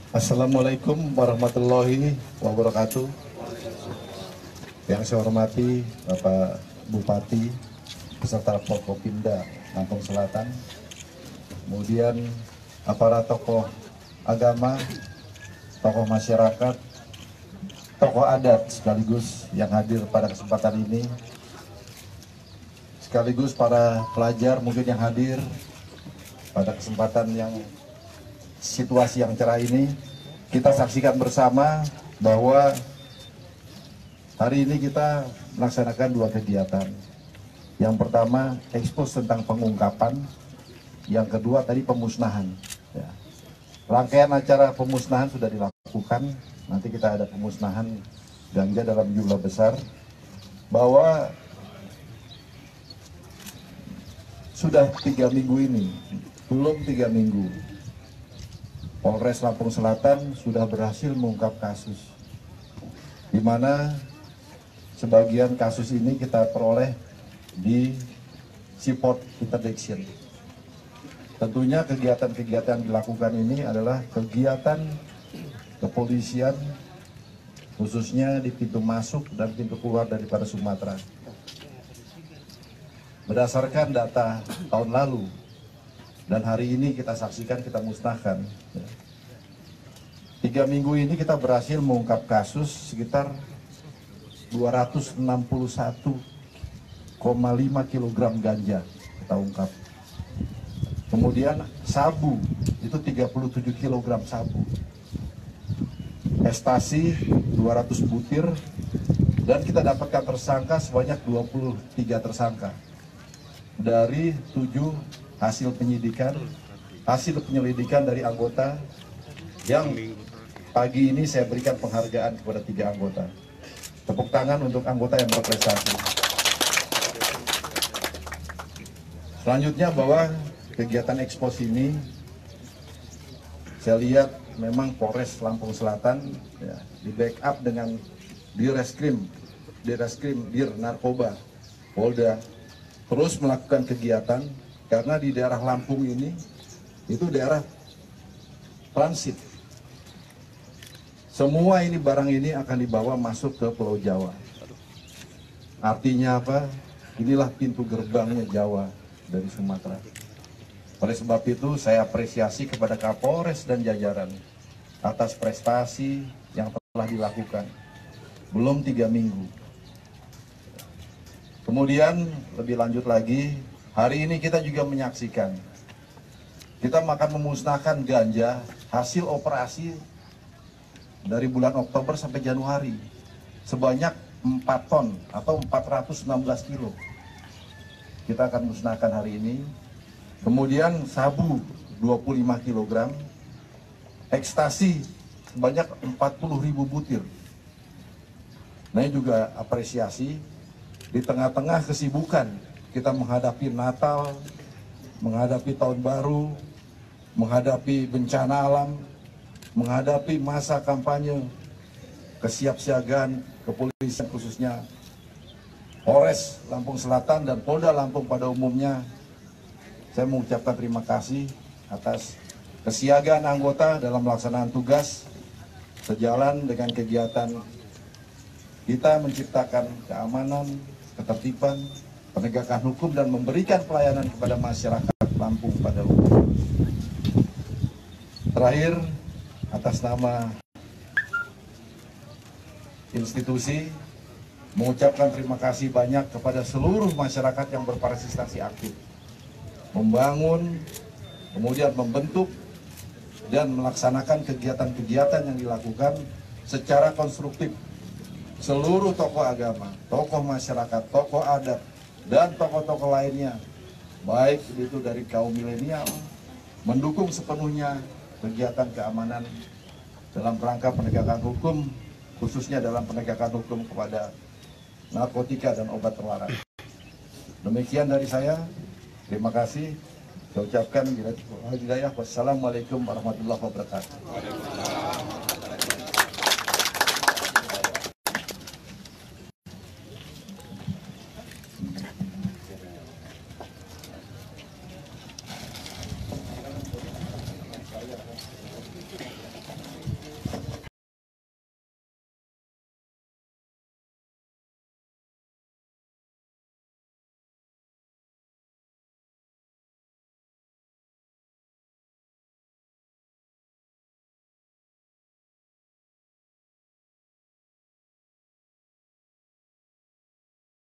Assalamualaikum warahmatullahi wabarakatuh. Yang saya hormati Bapak Bupati beserta Forkopimda Lampung Selatan, kemudian aparat tokoh agama, tokoh masyarakat, tokoh adat sekaligus yang hadir pada kesempatan ini, sekaligus para pelajar mungkin yang hadir pada kesempatan yang situasi yang cerah ini. Kita saksikan bersama bahwa hari ini kita melaksanakan dua kegiatan. Yang pertama, ekspos tentang pengungkapan. Yang kedua tadi pemusnahan. Ya. Rangkaian acara pemusnahan sudah dilakukan. Nanti kita ada pemusnahan ganja dalam jumlah besar. Bahwa sudah 3 minggu ini, belum 3 minggu, Polres Lampung Selatan sudah berhasil mengungkap kasus, di mana sebagian kasus ini kita peroleh di Seaport Interdiction. Tentunya kegiatan-kegiatan yang dilakukan ini adalah kegiatan kepolisian, khususnya di pintu masuk dan pintu keluar daripada Sumatera. Berdasarkan data tahun lalu, dan hari ini kita saksikan, kita musnahkan. 3 minggu ini kita berhasil mengungkap kasus sekitar 261,5 kg ganja kita ungkap. Kemudian sabu, itu 37 kg sabu. Ekstasi 200 butir, dan kita dapatkan tersangka sebanyak 23 tersangka. Dari 7 hasil penyelidikan dari anggota yang pagi ini saya berikan penghargaan kepada 3 anggota. Tepuk tangan untuk anggota yang berprestasi. Selanjutnya bahwa kegiatan ekspos ini saya lihat memang Polres Lampung Selatan ya, di backup dengan Direskrim, Dir Narkoba, Polda, terus melakukan kegiatan. Karena di daerah Lampung ini, itu daerah transit. Semua ini barang ini akan dibawa masuk ke Pulau Jawa. Artinya apa? Inilah pintu gerbangnya Jawa dari Sumatera. Oleh sebab itu saya apresiasi kepada Kapolres dan jajaran atas prestasi yang telah dilakukan. Belum 3 minggu. Kemudian lebih lanjut lagi, hari ini kita juga menyaksikan, kita akan memusnahkan ganja hasil operasi dari bulan Oktober sampai Januari sebanyak 4 ton atau 416 kilo. Kita akan musnahkan hari ini. Kemudian sabu 25 kg, ekstasi sebanyak 40.000 butir. Nah, ini juga apresiasi di tengah-tengah kesibukan kita menghadapi Natal, menghadapi Tahun Baru, menghadapi bencana alam, menghadapi masa kampanye, kesiapsiagaan kepolisian khususnya Polres Lampung Selatan dan Polda Lampung pada umumnya. Saya mengucapkan terima kasih atas kesiagaan anggota dalam pelaksanaan tugas sejalan dengan kegiatan kita menciptakan keamanan, ketertiban, penegakan hukum dan memberikan pelayanan kepada masyarakat Lampung pada umumnya. Terakhir, atas nama institusi, mengucapkan terima kasih banyak kepada seluruh masyarakat yang berpartisipasi aktif, membangun, kemudian membentuk, dan melaksanakan kegiatan-kegiatan yang dilakukan secara konstruktif. Seluruh tokoh agama, tokoh masyarakat, tokoh adat, dan tokoh-tokoh lainnya, baik itu dari kaum milenial, mendukung sepenuhnya kegiatan keamanan dalam rangka penegakan hukum, khususnya dalam penegakan hukum kepada narkotika dan obat terlarang. Demikian dari saya, terima kasih. Saya ucapkan hidayah. Wassalamualaikum warahmatullahi wabarakatuh.